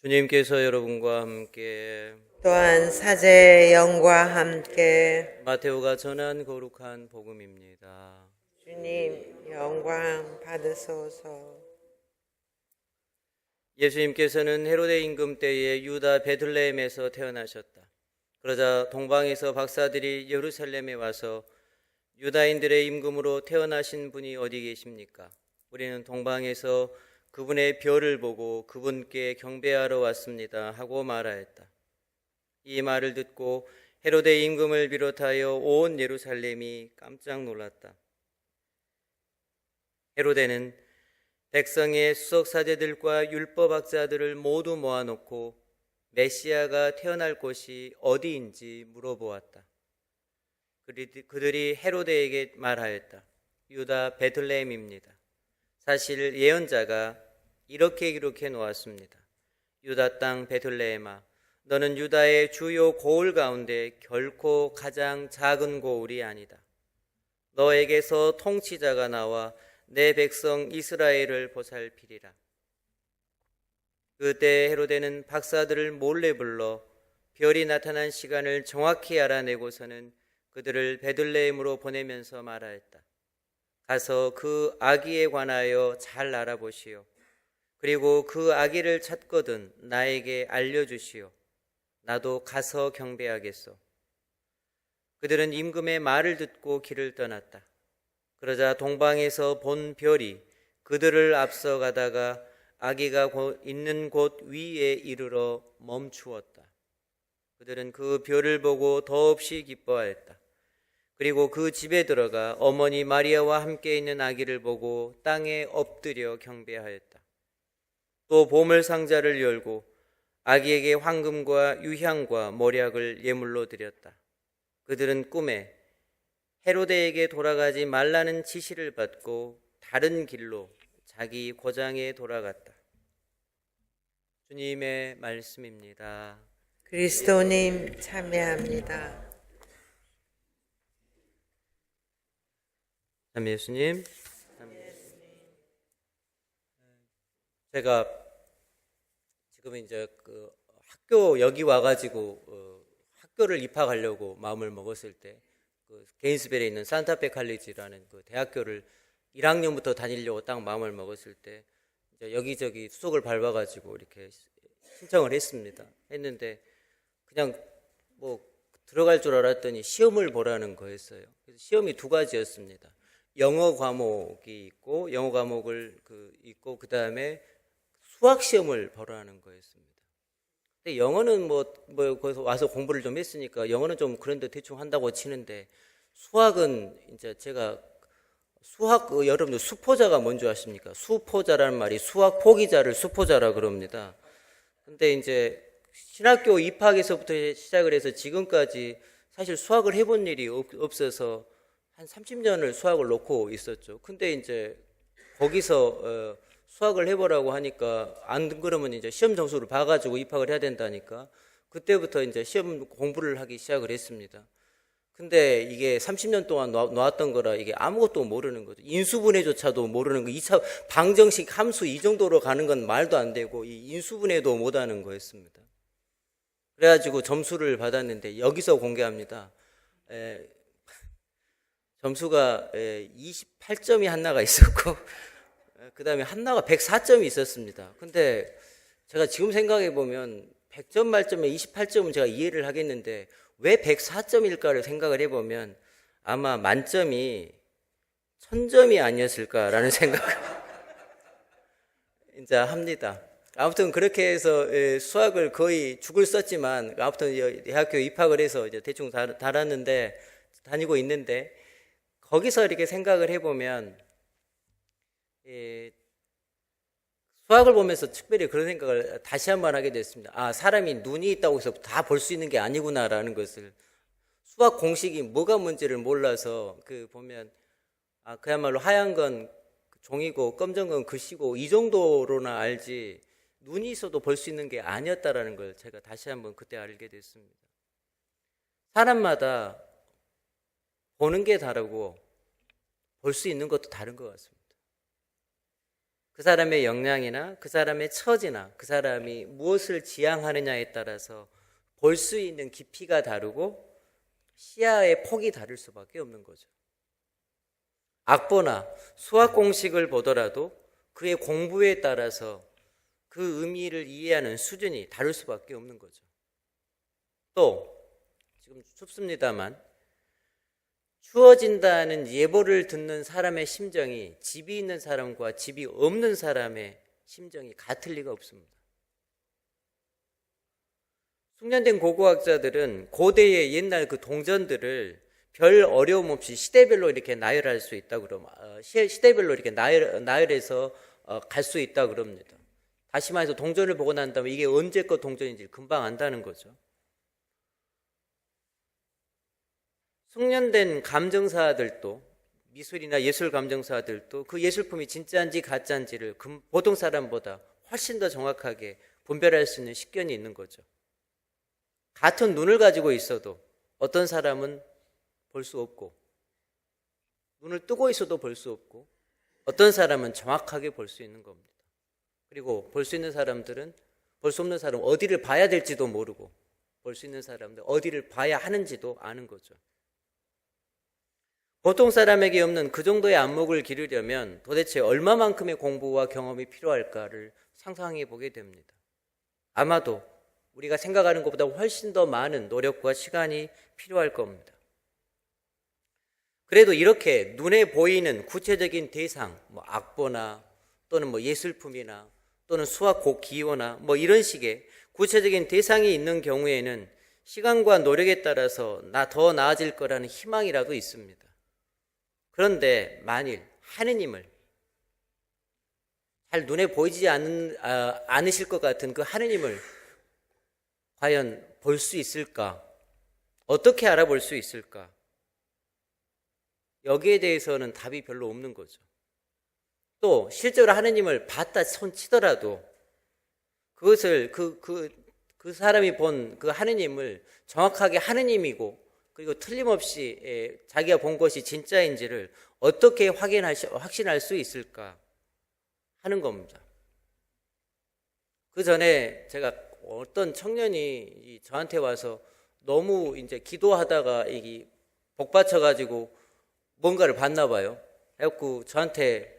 주님께서 여러분과 함께 또한 사제의 영과 함께 마테오가 전한 거룩한 복음입니다. 주님 영광 받으소서. 예수님께서는 헤로데 임금 때에 유다 베들레헴에서 태어나셨다. 그러자 동방에서 박사들이 예루살렘에 와서 유다인들의 임금으로 태어나신 분이 어디 계십니까? 우리는 동방에서 그분의 별을 보고 그분께 경배하러 왔습니다 하고 말하였다. 이 말을 듣고 헤로데 임금을 비롯하여 온 예루살렘이 깜짝 놀랐다. 헤로데는 백성의 수석사제들과 율법학자들을 모두 모아놓고 메시아가 태어날 곳이 어디인지 물어보았다. 그들이 헤로데에게 말하였다. 유다 베들레헴입니다. 사실 예언자가 이렇게 기록해 놓았습니다. 유다 땅 베들레헴아, 너는 유다의 주요 고을 가운데 결코 가장 작은 고을이 아니다. 너에게서 통치자가 나와 내 백성 이스라엘을 보살피리라. 그때 헤로데는 박사들을 몰래 불러 별이 나타난 시간을 정확히 알아내고서는 그들을 베들레헴으로 보내면서 말하였다. 가서 그 아기에 관하여 잘 알아보시오. 그리고 그 아기를 찾거든 나에게 알려주시오. 나도 가서 경배하겠소. 그들은 임금의 말을 듣고 길을 떠났다. 그러자 동방에서 본 별이 그들을 앞서가다가 아기가 있는 곳 위에 이르러 멈추었다. 그들은 그 별을 보고 더없이 기뻐하였다. 그리고 그 집에 들어가 어머니 마리아와 함께 있는 아기를 보고 땅에 엎드려 경배하였다. 또 보물 상자를 열고 아기에게 황금과 유향과 몰약을 예물로 드렸다. 그들은 꿈에 헤로데에게 돌아가지 말라는 지시를 받고 다른 길로 자기 고장에 돌아갔다. 주님의 말씀입니다. 그리스도님 참여합니다. 참 예수님, 제가 지금 이제 그 학교 여기 와가지고 학교를 입학하려고 마음을 먹었을 때 그 게인스베리에 있는 산타페 칼리지라는 그 대학교를 1학년부터 다니려고 딱 마음을 먹었을 때 이제 여기저기 수석을 밟아가지고 이렇게 신청을 했는데 그냥 뭐 들어갈 줄 알았더니 시험을 보라는 거였어요. 그래서 시험이 두 가지였습니다. 영어 과목이 있고 영어 과목을 있고 그 다음에 수학 시험을 보라는 거였습니다. 근데 영어는 거기서 와서 공부를 좀 했으니까 영어는 좀 그런데 대충 한다고 치는데 수학은 이제 제가 여러분들 수포자가 뭔지 아십니까? 수포자라는 말이 수학 포기자를 수포자라 그럽니다. 근데 이제 신학교 입학에서부터 시작을 해서 지금까지 사실 수학을 해본 일이 없어서 한 30년을 수학을 놓고 있었죠. 근데 이제 거기서 수학을 해보라고 하니까 안 그러면 이제 시험 점수를 봐가지고 입학을 해야 된다니까 그때부터 이제 시험 공부를 하기 시작을 했습니다. 근데 이게 30년 동안 놓았던 거라 이게 아무것도 모르는 거죠. 인수분해조차도 모르는 거. 2차 방정식 함수 이 정도로 가는 건 말도 안 되고 이 인수분해도 못하는 거였습니다. 그래가지고 점수를 받았는데 여기서 공개합니다. 점수가 28점이 하나가 있었고 그 다음에 하나가 104점이 있었습니다. 근데 제가 지금 생각해 보면 100점 만점에 28점은 제가 이해를 하겠는데 왜 104점일까를 생각을 해보면 아마 만점이 1000점이 아니었을까라는 생각을 이제 합니다. 아무튼 그렇게 해서 수학을 거의 죽을 썼지만 아무튼 대학교 입학을 해서 이제 대충 다니고 있는데 거기서 이렇게 생각을 해보면 수학을 보면서 특별히 그런 생각을 다시 한번 하게 됐습니다. 아, 사람이 눈이 있다고 해서 다 볼 수 있는 게 아니구나라는 것을 수학 공식이 뭐가 뭔지를 몰라서 보면 그야말로 하얀 건 종이고 검정 건 글씨고 이 정도로나 알지 눈이 있어도 볼 수 있는 게 아니었다라는 걸 제가 다시 한번 그때 알게 됐습니다. 사람마다 보는 게 다르고 볼 수 있는 것도 다른 것 같습니다. 그 사람의 역량이나 그 사람의 처지나 그 사람이 무엇을 지향하느냐에 따라서 볼 수 있는 깊이가 다르고 시야의 폭이 다를 수밖에 없는 거죠. 악보나 수학 공식을 보더라도 그의 공부에 따라서 그 의미를 이해하는 수준이 다를 수밖에 없는 거죠. 또 지금 춥습니다만 추워진다는 예보를 듣는 사람의 심정이 집이 있는 사람과 집이 없는 사람의 심정이 같을 리가 없습니다. 숙련된 고고학자들은 고대의 옛날 그 동전들을 별 어려움 없이 시대별로 이렇게 나열할 수 있다 그러면 시대별로 이렇게 나열해서 갈 수 있다 그럽니다. 다시 말해서 동전을 보고 난 다음에 이게 언제 거 동전인지 금방 안다는 거죠. 숙련된 감정사들도 미술이나 예술 감정사들도 그 예술품이 진짜인지 가짜인지를 보통 사람보다 훨씬 더 정확하게 분별할 수 있는 식견이 있는 거죠. 같은 눈을 가지고 있어도 어떤 사람은 볼 수 없고 눈을 뜨고 있어도 볼 수 없고 어떤 사람은 정확하게 볼 수 있는 겁니다. 그리고 볼 수 있는 사람들은 볼 수 없는 사람은 어디를 봐야 될지도 모르고 볼 수 있는 사람들 어디를 봐야 하는지도 아는 거죠. 보통 사람에게 없는 그 정도의 안목을 기르려면 도대체 얼마만큼의 공부와 경험이 필요할까를 상상해 보게 됩니다. 아마도 우리가 생각하는 것보다 훨씬 더 많은 노력과 시간이 필요할 겁니다. 그래도 이렇게 눈에 보이는 구체적인 대상, 악보나 또는 예술품이나 또는 수학 곡 기호나 이런 식의 구체적인 대상이 있는 경우에는 시간과 노력에 따라서 더 나아질 거라는 희망이라도 있습니다. 그런데 만일 하느님을 잘 눈에 보이지 않으실 것 같은 그 하느님을 과연 볼 수 있을까? 어떻게 알아볼 수 있을까? 여기에 대해서는 답이 별로 없는 거죠. 또 실제로 하느님을 봤다 손치더라도 그것을 그 사람이 본 그 하느님을 정확하게 하느님이고 그리고 틀림없이 자기가 본 것이 진짜인지를 어떻게 확신할 수 있을까 하는 겁니다. 그 전에 제가 어떤 청년이 저한테 와서 너무 이제 기도하다가 복 받쳐가지고 뭔가를 봤나 봐요. 그래갖고 저한테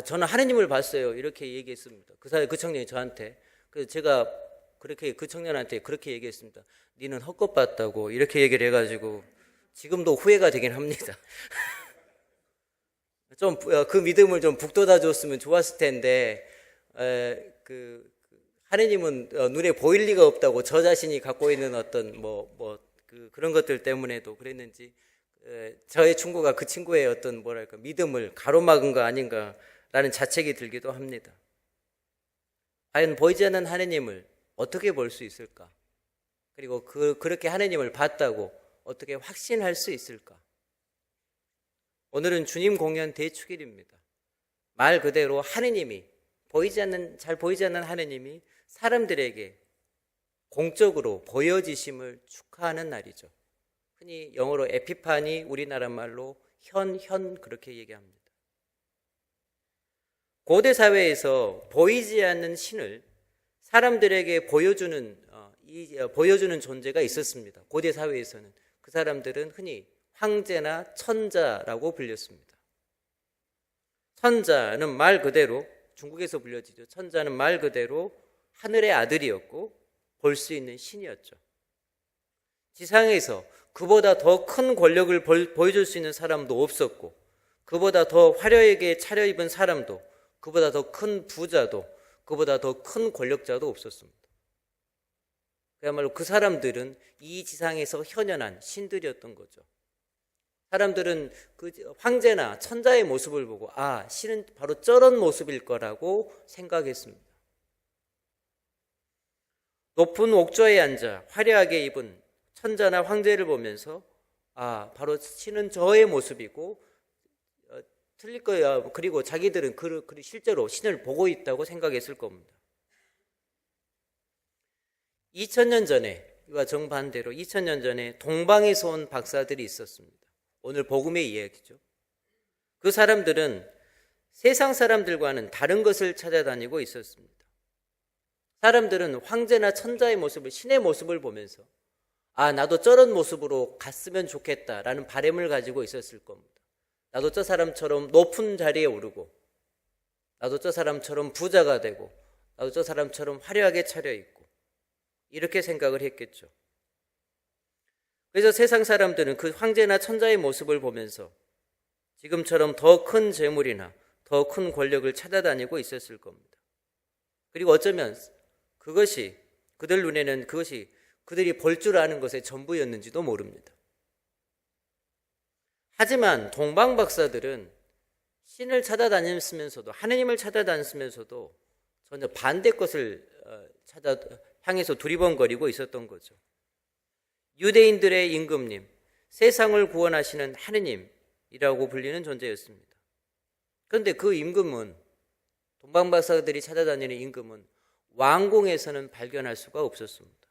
저는 하느님을 봤어요. 이렇게 얘기했습니다. 그 청년이 저한테. 그래서 제가 그 청년한테 그렇게 얘기했습니다. 니는 헛것 봤다고 이렇게 얘기를 해가지고 지금도 후회가 되긴 합니다. 좀 그 믿음을 좀 북돋아 줬으면 좋았을 텐데 하느님은 눈에 보일 리가 없다고 저 자신이 갖고 있는 어떤 그런 것들 때문에도 그랬는지 저의 친구가 그 친구의 어떤 믿음을 가로막은 거 아닌가라는 자책이 들기도 합니다. 과연 보이지 않는 하느님을 어떻게 볼 수 있을까? 그리고 그렇게 하느님을 봤다고 어떻게 확신할 수 있을까? 오늘은 주님 공연 대축일입니다. 말 그대로 하느님이 잘 보이지 않는 하느님이 사람들에게 공적으로 보여지심을 축하하는 날이죠. 흔히 영어로 에피파니, 우리나라 말로 현 그렇게 얘기합니다. 고대 사회에서 보이지 않는 신을 사람들에게 보여주는 존재가 있었습니다. 고대 사회에서는 그 사람들은 흔히 황제나 천자라고 불렸습니다. 천자는 말 그대로 중국에서 불려지죠. 천자는 말 그대로 하늘의 아들이었고 볼 수 있는 신이었죠. 지상에서 그보다 더 큰 권력을 보여줄 수 있는 사람도 없었고 그보다 더 화려하게 차려입은 사람도 그보다 더 큰 부자도 그보다 더 큰 권력자도 없었습니다. 그야말로 그 사람들은 이 지상에서 현현한 신들이었던 거죠. 사람들은 그 황제나 천자의 모습을 보고 신은 바로 저런 모습일 거라고 생각했습니다. 높은 옥좌에 앉아 화려하게 입은 천자나 황제를 보면서 바로 신은 저의 모습이고 틀릴 거야. 그리고 자기들은 실제로 신을 보고 있다고 생각했을 겁니다. 2000년 전에 이와 정반대로 2000년 전에 동방에서 온 박사들이 있었습니다. 오늘 복음의 이야기죠. 그 사람들은 세상 사람들과는 다른 것을 찾아다니고 있었습니다. 사람들은 황제나 천자의 모습을, 신의 모습을 보면서 나도 저런 모습으로 갔으면 좋겠다라는 바람을 가지고 있었을 겁니다. 나도 저 사람처럼 높은 자리에 오르고, 나도 저 사람처럼 부자가 되고, 나도 저 사람처럼 화려하게 차려입고, 이렇게 생각을 했겠죠. 그래서 세상 사람들은 그 황제나 천자의 모습을 보면서 지금처럼 더 큰 재물이나 더 큰 권력을 찾아다니고 있었을 겁니다. 그리고 어쩌면 그것이, 그들 눈에는 그것이 그들이 볼 줄 아는 것의 전부였는지도 모릅니다. 하지만 동방박사들은 신을 찾아다녔으면서도, 하느님을 찾아다녔으면서도 전혀 반대 것을 향해서 두리번거리고 있었던 거죠. 유대인들의 임금님, 세상을 구원하시는 하느님이라고 불리는 존재였습니다. 그런데 그 임금은, 동방박사들이 찾아다니는 임금은 왕궁에서는 발견할 수가 없었습니다.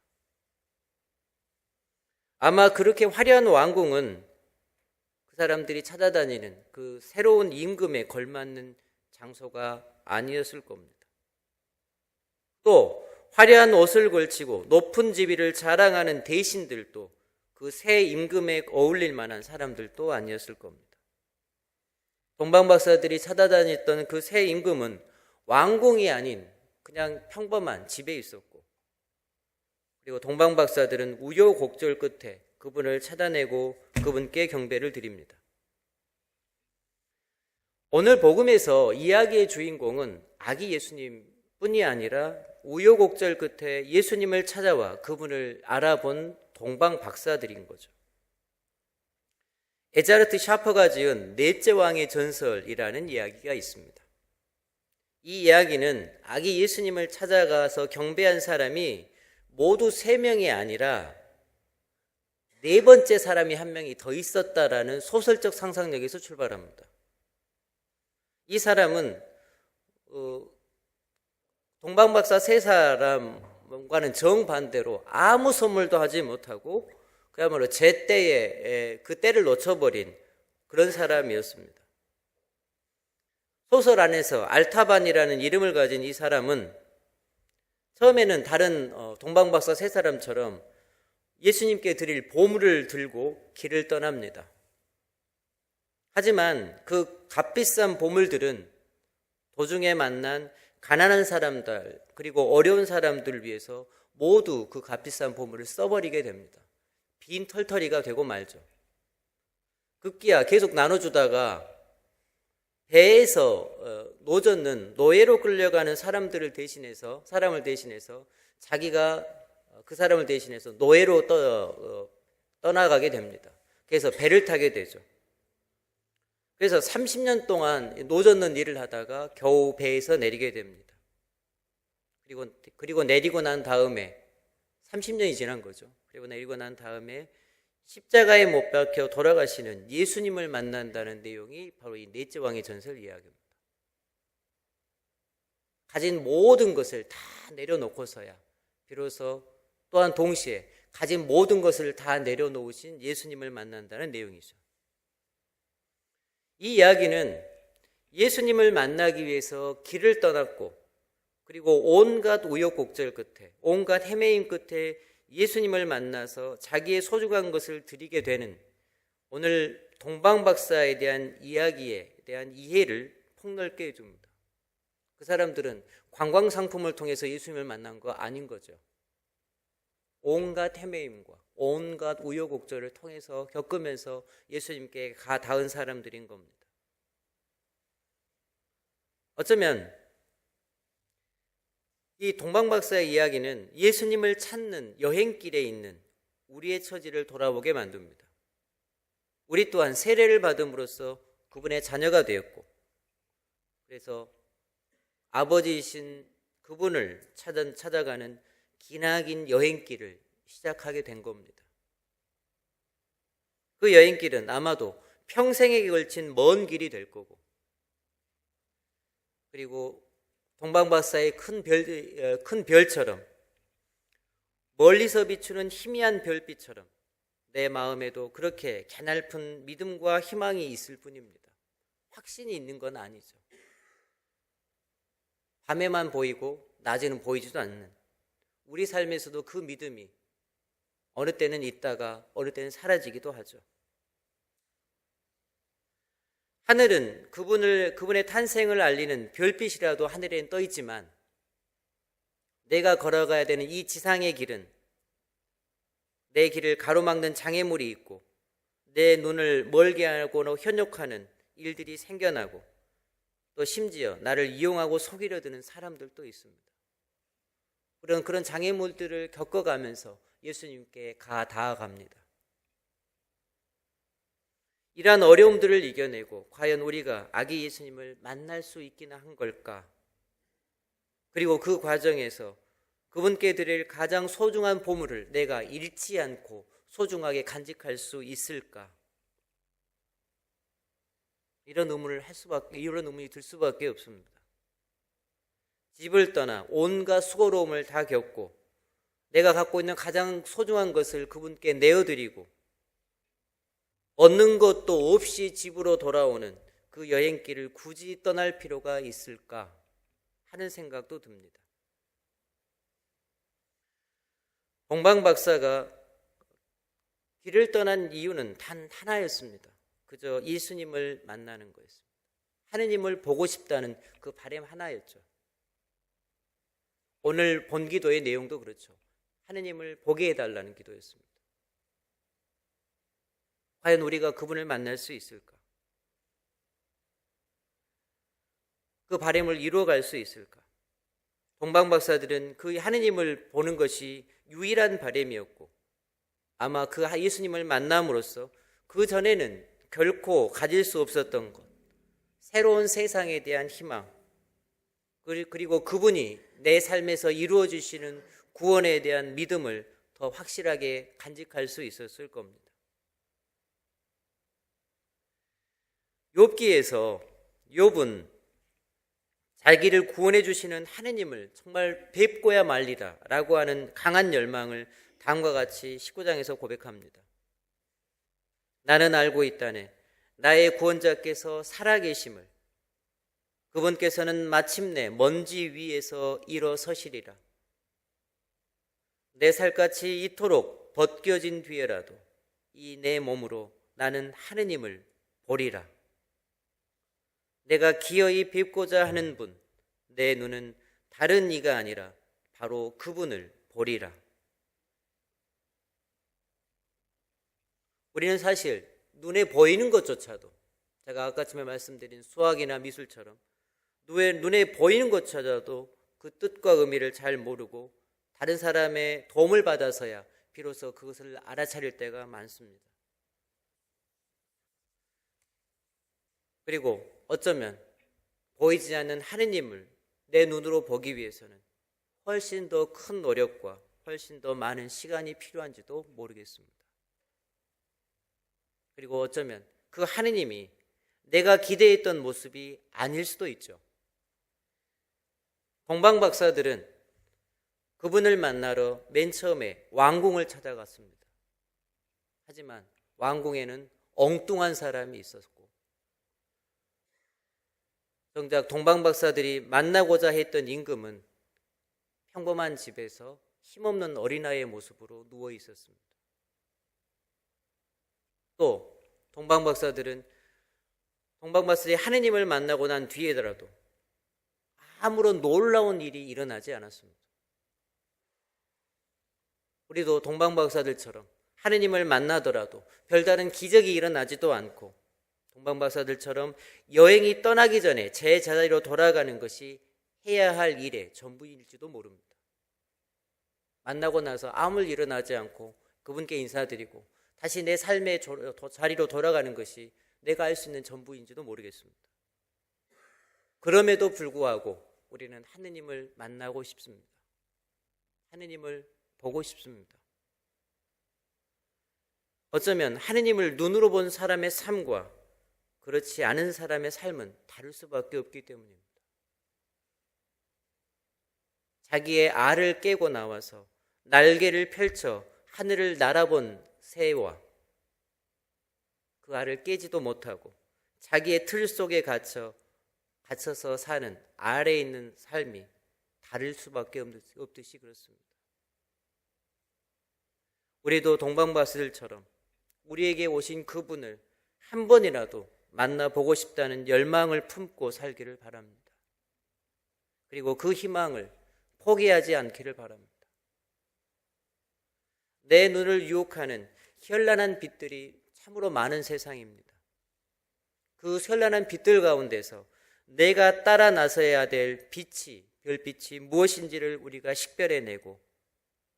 아마 그렇게 화려한 왕궁은 그 사람들이 찾아다니는 그 새로운 임금에 걸맞는 장소가 아니었을 겁니다. 또 화려한 옷을 걸치고 높은 지위를 자랑하는 대신들도 그 새 임금에 어울릴 만한 사람들도 아니었을 겁니다. 동방박사들이 찾아다녔던 그 새 임금은 왕궁이 아닌 그냥 평범한 집에 있었고, 그리고 동방박사들은 우여곡절 끝에 그분을 찾아내고 그분께 경배를 드립니다. 오늘 복음에서 이야기의 주인공은 아기 예수님뿐이 아니라 우여곡절 끝에 예수님을 찾아와 그분을 알아본 동방박사들인 거죠. 에자르트 샤퍼가 지은 넷째 왕의 전설이라는 이야기가 있습니다. 이 이야기는 아기 예수님을 찾아가서 경배한 사람이 모두 3명이 아니라 4번째 사람이 1명이 더 있었다라는 소설적 상상력에서 출발합니다. 이 사람은 동방박사 3사람과는 정반대로 아무 선물도 하지 못하고 그야말로 제때에 그 때를 놓쳐버린 그런 사람이었습니다. 소설 안에서 알타반이라는 이름을 가진 이 사람은 처음에는 다른 동방박사 3사람처럼 예수님께 드릴 보물을 들고 길을 떠납니다. 하지만 그 값비싼 보물들은 도중에 만난 가난한 사람들 그리고 어려운 사람들을 위해서 모두 그 값비싼 보물을 써버리게 됩니다. 빈 털터리가 되고 말죠. 급기야 계속 나눠주다가 배에서 노젓는 노예로 끌려가는 사람을 대신해서 자기가 그 사람을 대신해서 노예로 떠나가게 됩니다. 그래서 배를 타게 되죠. 그래서 30년 동안 노젓는 일을 하다가 겨우 배에서 내리게 됩니다. 그리고 내리고 난 다음에 30년이 지난 거죠. 그리고 내리고 난 다음에 십자가에 못 박혀 돌아가시는 예수님을 만난다는 내용이 바로 이 넷째 왕의 전설 이야기입니다. 가진 모든 것을 다 내려놓고서야 비로소 또한 동시에 가진 모든 것을 다 내려놓으신 예수님을 만난다는 내용이죠. 이 이야기는 예수님을 만나기 위해서 길을 떠났고 그리고 온갖 우여곡절 끝에 온갖 헤매임 끝에 예수님을 만나서 자기의 소중한 것을 드리게 되는 오늘 동방박사에 대한 이야기에 대한 이해를 폭넓게 해줍니다. 그 사람들은 관광상품을 통해서 예수님을 만난 거 아닌 거죠. 온갖 헤매임과 온갖 우여곡절을 통해서 겪으면서 예수님께 닿은 사람들인 겁니다. 어쩌면 이 동방박사의 이야기는 예수님을 찾는 여행길에 있는 우리의 처지를 돌아보게 만듭니다. 우리 또한 세례를 받음으로써 그분의 자녀가 되었고 그래서 아버지이신 그분을 찾아가는 기나긴 여행길을 시작하게 된 겁니다. 그 여행길은 아마도 평생에 걸친 먼 길이 될 거고 그리고 동방박사의 큰 별처럼 멀리서 비추는 희미한 별빛처럼 내 마음에도 그렇게 개날픈 믿음과 희망이 있을 뿐입니다. 확신이 있는 건 아니죠. 밤에만 보이고 낮에는 보이지도 않는 우리 삶에서도 그 믿음이 어느 때는 있다가 어느 때는 사라지기도 하죠. 하늘은 그분의 탄생을 알리는 별빛이라도 하늘엔 떠 있지만 내가 걸어가야 되는 이 지상의 길은 내 길을 가로막는 장애물이 있고 내 눈을 멀게 하고 현혹하는 일들이 생겨나고 또 심지어 나를 이용하고 속이려 드는 사람들도 있습니다. 그런 장애물들을 겪어가면서 예수님께 다가갑니다. 이러한 어려움들을 이겨내고 과연 우리가 아기 예수님을 만날 수 있기나 한 걸까? 그리고 그 과정에서 그분께 드릴 가장 소중한 보물을 내가 잃지 않고 소중하게 간직할 수 있을까? 이런 의문이 들 수밖에 없습니다. 집을 떠나 온갖 수고로움을 다 겪고 내가 갖고 있는 가장 소중한 것을 그분께 내어드리고 얻는 것도 없이 집으로 돌아오는 그 여행길을 굳이 떠날 필요가 있을까 하는 생각도 듭니다. 동방 박사가 길을 떠난 이유는 단 하나였습니다. 그저 예수님을 만나는 거였습니다. 하느님을 보고 싶다는 그 바람 하나였죠. 오늘 본 기도의 내용도 그렇죠. 하느님을 보게 해달라는 기도였습니다. 과연 우리가 그분을 만날 수 있을까? 그 바람을 이루어갈 수 있을까? 동방 박사들은 그 하느님을 보는 것이 유일한 바람이었고 아마 그 예수님을 만남으로써 그 전에는 결코 가질 수 없었던 것, 새로운 세상에 대한 희망, 그리고 그분이 내 삶에서 이루어 주시는 구원에 대한 믿음을 더 확실하게 간직할 수 있었을 겁니다. 욥기에서 욥은 자기를 구원해 주시는 하느님을 정말 뵙고야 말리라 라고 하는 강한 열망을 다음과 같이 19장에서 고백합니다. 나는 알고 있다네 나의 구원자께서 살아계심을 그분께서는 마침내 먼지 위에서 일어서시리라. 내 살같이 이토록 벗겨진 뒤에라도 이 내 몸으로 나는 하느님을 보리라. 내가 기어이 뵙고자 하는 분, 내 눈은 다른 이가 아니라 바로 그분을 보리라. 우리는 사실 눈에 보이는 것조차도 제가 아까쯤에 말씀드린 수학이나 미술처럼 눈에 보이는 것조차도 그 뜻과 의미를 잘 모르고 다른 사람의 도움을 받아서야 비로소 그것을 알아차릴 때가 많습니다. 그리고 어쩌면 보이지 않는 하느님을 내 눈으로 보기 위해서는 훨씬 더 큰 노력과 훨씬 더 많은 시간이 필요한지도 모르겠습니다. 그리고 어쩌면 그 하느님이 내가 기대했던 모습이 아닐 수도 있죠. 동방 박사들은 그분을 만나러 맨 처음에 왕궁을 찾아갔습니다. 하지만 왕궁에는 엉뚱한 사람이 있었고 정작 동방 박사들이 만나고자 했던 임금은 평범한 집에서 힘없는 어린아이의 모습으로 누워 있었습니다. 또 동방 박사들이 하느님을 만나고 난 뒤에더라도 아무런 놀라운 일이 일어나지 않았습니다. 우리도 동방 박사들처럼 하느님을 만나더라도 별다른 기적이 일어나지도 않고 동방 박사들처럼 여행이 떠나기 전에 제 자리로 돌아가는 것이 해야 할 일의 전부일지도 모릅니다. 만나고 나서 아무 일 일어나지 않고 그분께 인사드리고 다시 내 삶의 자리로 돌아가는 것이 내가 할 수 있는 전부인지도 모르겠습니다. 그럼에도 불구하고 우리는 하느님을 만나고 싶습니다. 하느님을 보고 싶습니다. 어쩌면 하느님을 눈으로 본 사람의 삶과 그렇지 않은 사람의 삶은 다를 수밖에 없기 때문입니다. 자기의 알을 깨고 나와서 날개를 펼쳐 하늘을 날아본 새와 그 알을 깨지도 못하고 자기의 틀 속에 갇혀 갇혀서 사는 아래에 있는 삶이 다를 수밖에 없듯이 그렇습니다. 우리도 동방바스들처럼 우리에게 오신 그분을 한 번이라도 만나보고 싶다는 열망을 품고 살기를 바랍니다. 그리고 그 희망을 포기하지 않기를 바랍니다. 내 눈을 유혹하는 현란한 빛들이 참으로 많은 세상입니다. 그 현란한 빛들 가운데서 내가 따라 나서야 될 빛이, 별빛이 무엇인지를 우리가 식별해내고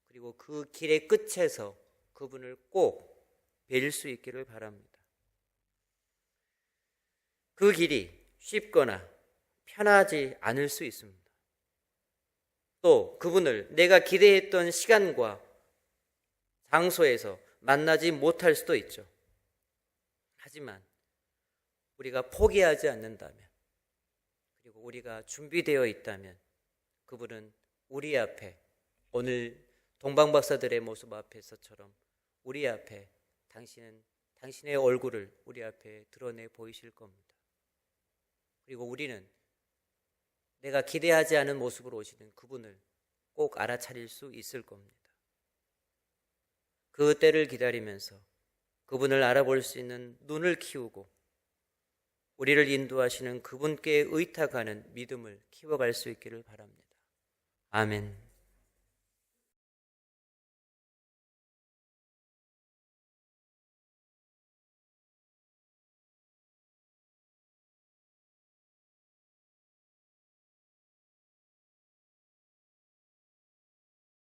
그리고 그 길의 끝에서 그분을 꼭 뵐 수 있기를 바랍니다. 그 길이 쉽거나 편하지 않을 수 있습니다. 또 그분을 내가 기대했던 시간과 장소에서 만나지 못할 수도 있죠. 하지만 우리가 포기하지 않는다면, 그리고 우리가 준비되어 있다면 그분은 우리 앞에, 오늘 동방박사들의 모습 앞에서처럼 우리 앞에 당신의 얼굴을 우리 앞에 드러내 보이실 겁니다. 그리고 우리는 내가 기대하지 않은 모습으로 오시는 그분을 꼭 알아차릴 수 있을 겁니다. 그 때를 기다리면서 그분을 알아볼 수 있는 눈을 키우고 우리를 인도하시는 그분께 의탁하는 믿음을 키워갈 수 있기를 바랍니다. 아멘.